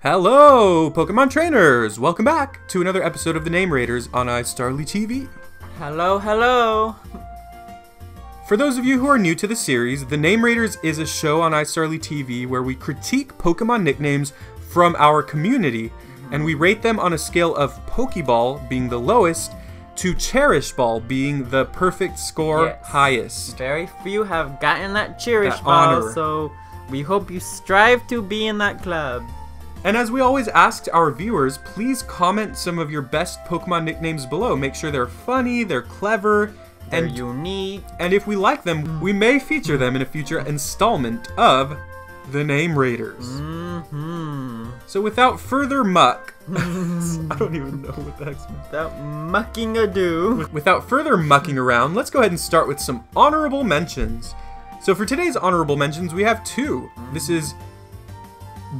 Hello, Pokemon trainers! Welcome back to another episode of the Name Raiders on iStarly TV. Hello, hello! For those of you who are new to the series, the Name Raiders is a show on iStarly TV where we critique Pokemon nicknames from our community, and we rate them on a scale of Pokeball being the lowest to Cherish Ball being the perfect score highest. Very few have gotten that Cherish That Ball, honor. so we hope you strive to be in that club. And as we always ask our viewers, please comment some of your best Pokemon nicknames below. Make sure they're funny, they're clever, They're and unique. And if we like them, we may feature them in a future installment of the Name Raiders. So without further muck, I don't even know what the heck's meant. Without mucking ado. Without further mucking around, let's go ahead and start with some honorable mentions. So for today's honorable mentions, we have two. This is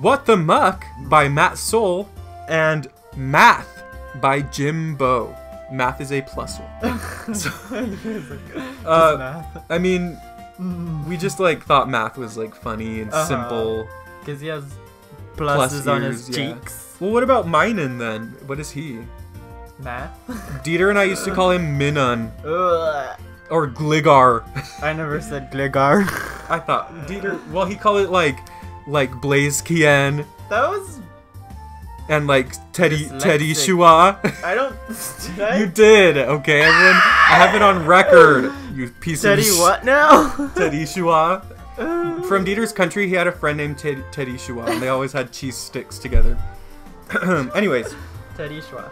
What the Muck by Matt Soul and Math by Jimbo. Math is a plus one. I mean, we just like thought Math was like funny and simple. Because he has pluses on his ears, cheeks. Well, what about Minun then? What is he? Math? Dieter and I used to call him Minun. Ugh. Or Gligar. I never said Gligar. I thought Dieter, well, he called it like Blaziken That was... and like Teddy Dyslexic. Shua. I don't... Did I? You did, okay, everyone. I have it on record. You piece Teddy of what now? Teddy Shua. From Dieter's country, he had a friend named Teddy Shua, and they always had cheese sticks together. Anyways, Teddy Schwa.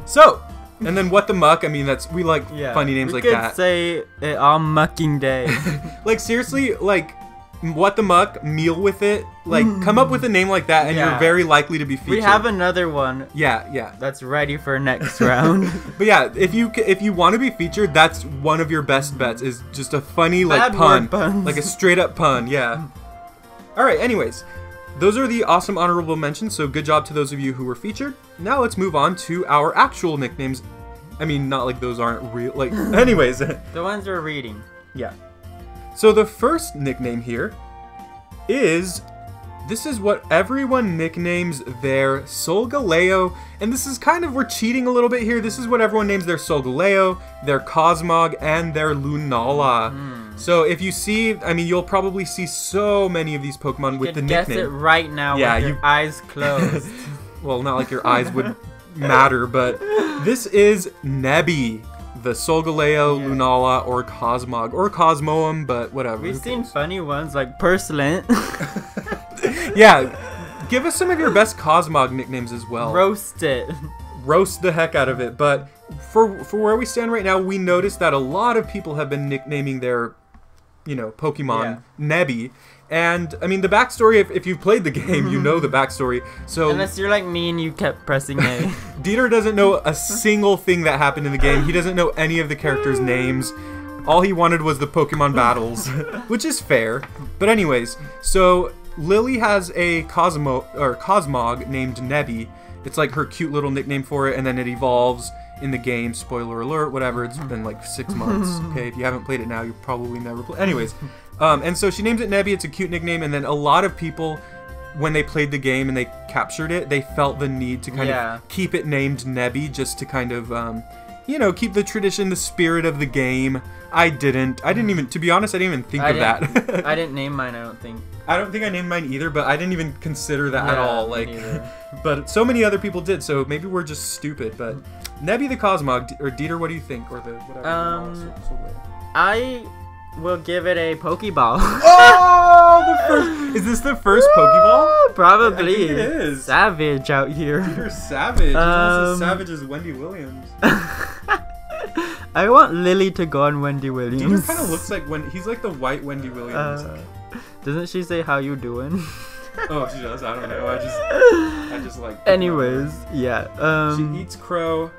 so, and then What the Muck, I mean, we like funny names like that. We could say it on mucking day. Like, seriously, like, What the Muck, meal with it, like, come up with a name like that, and you're very likely to be featured. We have another one. Yeah. That's ready for next round. But yeah, if you want to be featured, that's one of your best bets, is just a funny, like, Bad pun. word puns. Like a straight up pun, yeah. Alright, anyways. Those are the awesome honorable mentions, so good job to those of you who were featured. Now let's move on to our actual nicknames. I mean, not like those aren't real, like, anyways. The ones we're reading. Yeah. So the first nickname here is, this is what everyone nicknames their Solgaleo, and this is kind of, we're cheating a little bit here. This is what everyone names their Solgaleo, their Cosmog, and their Lunala. So if you see, I mean, you'll probably see so many of these Pokemon with the nickname. Guess it right now with your eyes closed. Well, not like your eyes would matter, but this is Nebby, the Solgaleo, Lunala, or Cosmog, or Cosmoem, but whatever. We've seen funny ones like Purslint. Yeah, give us some of your best Cosmog nicknames as well. Roast it. Roast the heck out of it. But for where we stand right now, we noticed that a lot of people have been nicknaming their, Pokemon Nebby. And, I mean, the backstory, if you've played the game, you know the backstory. So Unless you're like me and you kept pressing A. Dieter doesn't know a single thing that happened in the game. He doesn't know any of the characters' names. All he wanted was the Pokemon battles, which is fair. But anyways, so Lily has a Cosmog named Nebby. It's like her cute little nickname for it, and then it evolves in the game. Spoiler alert, whatever. It's been like 6 months. Okay, if you haven't played it now, you probably never play. Anyways, and so she names it Nebby. It's a cute nickname, and then a lot of people, when they played the game and they captured it, they felt the need to kind of keep it named Nebby, just to kind of, keep the tradition, the spirit of the game. I didn't even, to be honest, I didn't even think of that. I didn't name mine, I don't think. I don't think I named mine either, but I didn't even consider that at all. Like, me neither. but so many other people did, so maybe we're just stupid. But Nebby the Cosmog, or Dieter, what do you think? Or the whatever. I will give it a Pokeball. Oh, is this the first Pokeball? Probably. I think it is. Savage out here. Dieter's savage. He's almost as savage as Wendy Williams. I want Lily to go on Wendy Williams. Dieter kind of looks like he's like the white Wendy Williams. Doesn't she say how you doing? Oh, she does. I don't know. I just like. Anyways, yeah. She eats crow.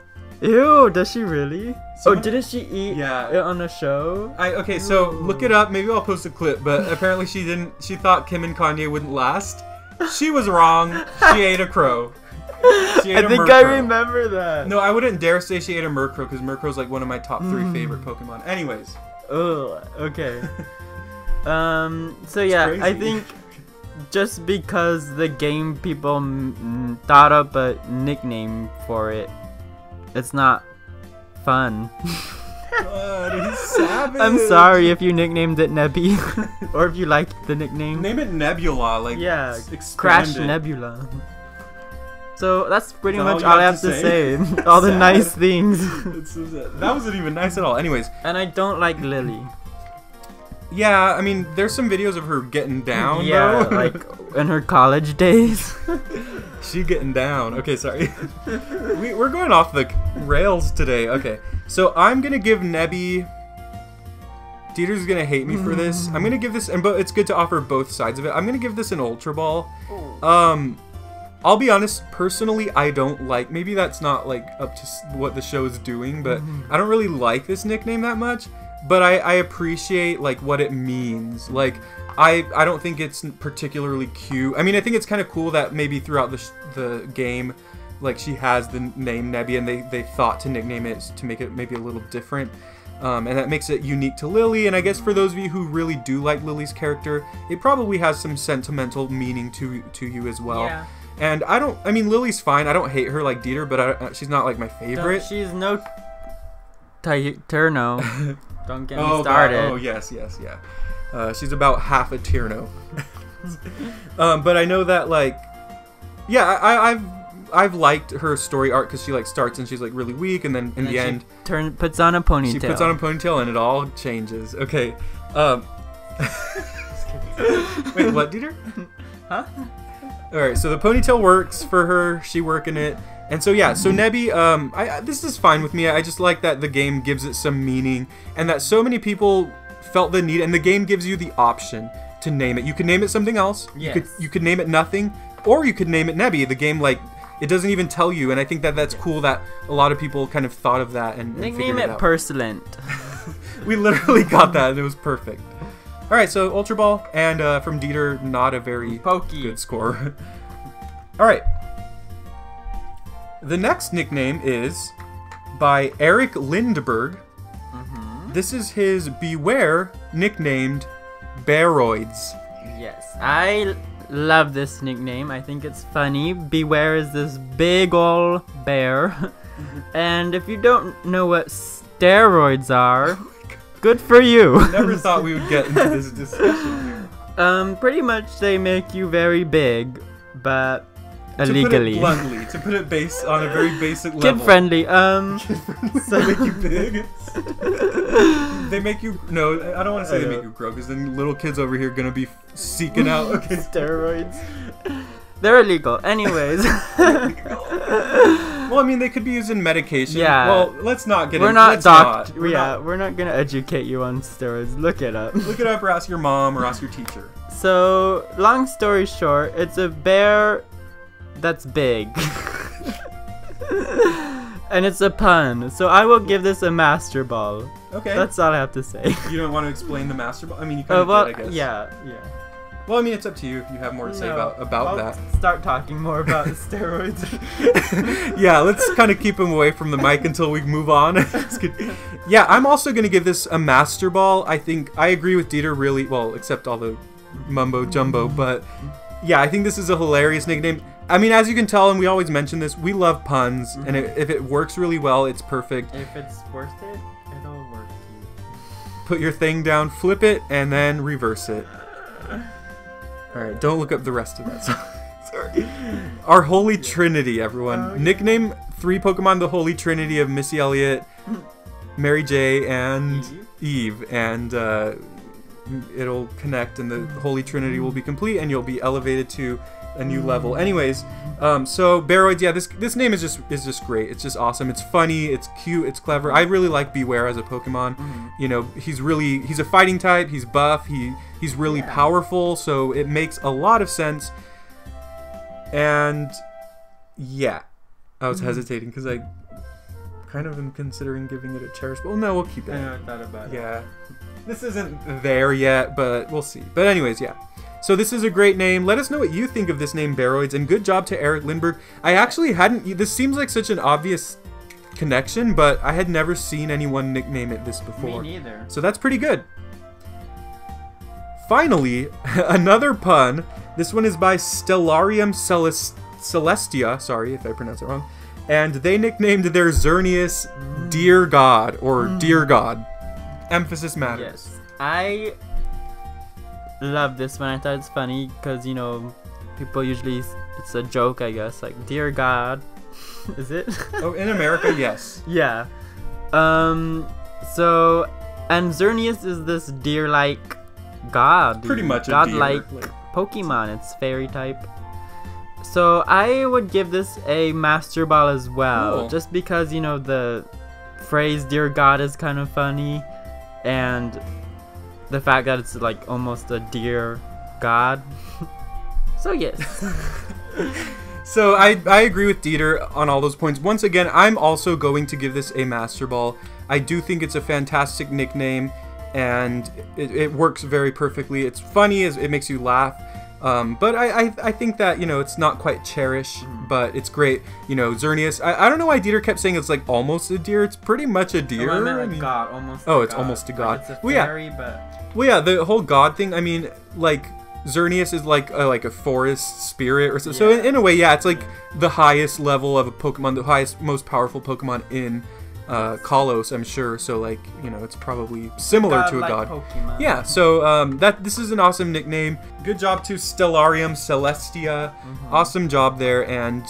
Ew, does she really? Didn't she eat it on the show? Okay, so look it up. Maybe I'll post a clip. But apparently she didn't. She thought Kim and Kanye wouldn't last. She was wrong. She ate a crow. I think I remember that. No, I wouldn't dare say she ate a Murkrow, because Murkrow's like one of my top 3 favorite Pokemon. Anyways. Ugh, okay. So yeah, I think just because the game people thought up a nickname for it. It's not fun. God, he's savage. I'm sorry if you nicknamed it Nebby, or if you liked the nickname. Name it Nebula, like Crash Nebula. So that's pretty much all I have to say. All the nice things. That wasn't even nice at all. Anyways. And I don't like Lily. Yeah, I mean, there's some videos of her getting down, yeah, though. like in her college days. She getting down. Okay, sorry. We're going off the rails today. Okay, so I'm going to give Nebby... Dieter's going to hate me for this. I'm going to give this... but it's good to offer both sides of it. I'm going to give this an Ultra Ball. I'll be honest, personally, I don't like... Maybe that's not, like, up to what the show is doing, but I don't really like this nickname that much. But I appreciate, like, what it means. Like, I don't think it's particularly cute. I mean, I think it's kind of cool that maybe throughout the game, like, she has the name Nebby, and they thought to nickname it to make it maybe a little different. And that makes it unique to Lily, and I guess for those of you who really do like Lily's character, it probably has some sentimental meaning to you as well. Yeah. And I mean, Lily's fine. I don't hate her like Deiter, but she's not, like, my favorite. She's no Turno. Don't get me started. Oh, yes, yeah. She's about half a Tierno. But I know that, like, yeah, I've liked her story arc because she, like, starts and she's, like, really weak, and then in the end puts on a ponytail. She puts on a ponytail and it all changes. Okay. Wait, what, Dieter? Huh? All right, so the ponytail works for her. She working it. And so yeah, so Nebby, this is fine with me. I just like that the game gives it some meaning, and that so many people felt the need, and the game gives you the option to name it. You could name it something else. Yes. You could name it nothing, or you could name it Nebby. The game, like, it doesn't even tell you, and I think that that's cool that a lot of people kind of thought of that and nickname figured it it out. Pursulent. We literally got that, and it was perfect. All right, so Ultra Ball, and from Deiter, not a very good score. All right. The next nickname is by Eric Lindberg. This is his Bewear nicknamed Bearoids. Yes, I love this nickname. I think it's funny. Bewear is this big ol' bear. And if you don't know what steroids are, good for you. Never thought we would get into this discussion here. Pretty much they make you very big, but illegally. To put it bluntly, to put it on a very basic level. Kid friendly. They make you big. They make you... No, I don't want to say they make you grow, because then little kids over here are going to be seeking out steroids. They're illegal. Anyways. Well, I mean, they could be used in medication. Yeah. Well, let's not get We're into... not we're not going to educate you on steroids. Look it up. Look it up, or ask your mom, or ask your teacher. So, long story short, it's a bear that's big. And it's a pun. So I will give this a Master Ball. Okay. That's all I have to say. You don't want to explain the Master Ball? I mean, you kind of did, I guess. Yeah. Well, I mean, it's up to you if you have more to say about that. Start talking more about steroids. Yeah, let's kind of keep him away from the mic until we move on. Yeah, I'm also going to give this a Master Ball. I think I agree with Deiter really well, except all the mumbo jumbo, but yeah, I think this is a hilarious nickname. I mean, as you can tell, and we always mention this, we love puns, and if it works really well, it's perfect. If it's worth it, it'll work too. Put your thing down, flip it, and then reverse it. Alright, don't look up the rest of that song. Sorry. Our Holy Trinity, everyone. Nickname 3 Pokemon, the Holy Trinity of Missy Elliott, Mary J, and Eve. And it'll connect, and the Holy Trinity will be complete, and you'll be elevated to a new level. Anyways, so Bearoids, yeah, this name is just great. It's just awesome. It's funny, it's cute, it's clever. I really like Bewear as a Pokemon. You know, he's a fighting type, he's buff, he's really powerful, so it makes a lot of sense. And yeah, I was hesitating because I kind of am considering giving it a Cherish Ball. No, we'll keep it. I never thought about it. Yeah. This isn't there yet, but we'll see. But anyways, yeah. So this is a great name. Let us know what you think of this name, Bearoids, and good job to Eric Lindberg. I actually hadn't... This seems like such an obvious connection, but I had never seen anyone nickname it this before. Me neither. So that's pretty good. Finally, another pun. This one is by Stellarium Celestia. Sorry if I pronounced it wrong. And they nicknamed their Xerneas Dear God, or Dear God. Emphasis matters. Yes. I love this one. I thought it's funny because, you know, people usually, it's a joke, I guess, like, Dear God. Is it? Oh, in America, yes. Yeah. So, and Xerneas is this deer-like god. Pretty much a god-like deer. Pokemon. It's fairy type. So I would give this a Master Ball as well, Cool. just because, you know, the phrase "Dear God" is kind of funny, and the fact that it's like almost a deer god. So yes. So I agree with Deiter on all those points. Once again, I'm also going to give this a Master Ball. I do think it's a fantastic nickname, and it works very perfectly. It's funny, it makes you laugh. But I think that, you know, it's not quite Cherish, but it's great. You know, Xerneas, I don't know why Deiter kept saying it's like almost a deer. It's pretty much a deer. Oh, I meant like god, almost. Oh, a it's god. almost a god. Like it's a Well, yeah. fairy, but Well, yeah, the whole god thing, I mean, like, Xerneas is like a forest spirit or so. So Yeah. in a way, yeah, it's like the highest level of a Pokemon, the highest, most powerful Pokemon in Kalos, I'm sure. So, like, you know, it's probably similar to a god-like god. Pokemon. Yeah, so this is an awesome nickname. Good job to Stellarium Celestia. Awesome job there, and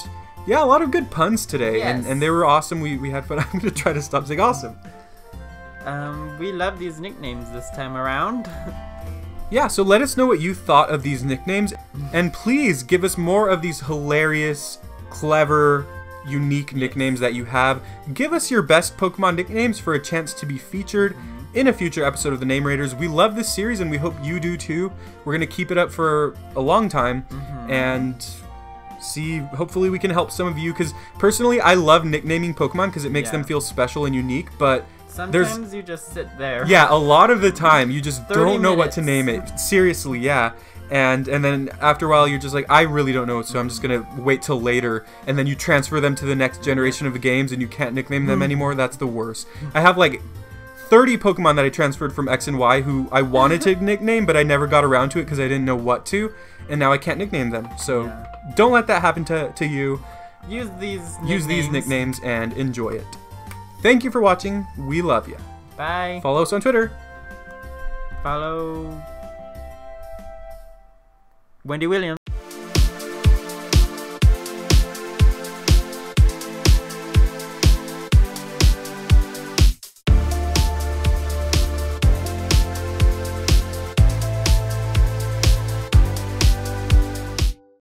yeah, a lot of good puns today, Yes. and they were awesome. We had fun. I'm gonna try to stop saying awesome. We love these nicknames this time around. Yeah, so let us know what you thought of these nicknames, and please give us more of these hilarious, clever, unique nicknames that you have. Give us your best Pokemon nicknames for a chance to be featured in a future episode of the Name Raiders. We love this series, and we hope you do too. We're going to keep it up for a long time, and see, hopefully we can help some of you, because personally, I love nicknaming Pokemon because it makes them feel special and unique, but Sometimes you just sit there. yeah, a lot of the time you just 30 don't know what to name minutes. it. Seriously, yeah. And then after a while you're just like, I really don't know, so I'm just gonna wait till later. And then you transfer them to the next generation of the games and you can't nickname them anymore. That's the worst. I have like 30 Pokemon that I transferred from X and Y who I wanted to nickname, but I never got around to it because I didn't know what to. And now I can't nickname them. So don't let that happen to you. Use these nicknames and enjoy it. Thank you for watching. We love you. Bye. Follow us on Twitter. Follow Wendy Williams.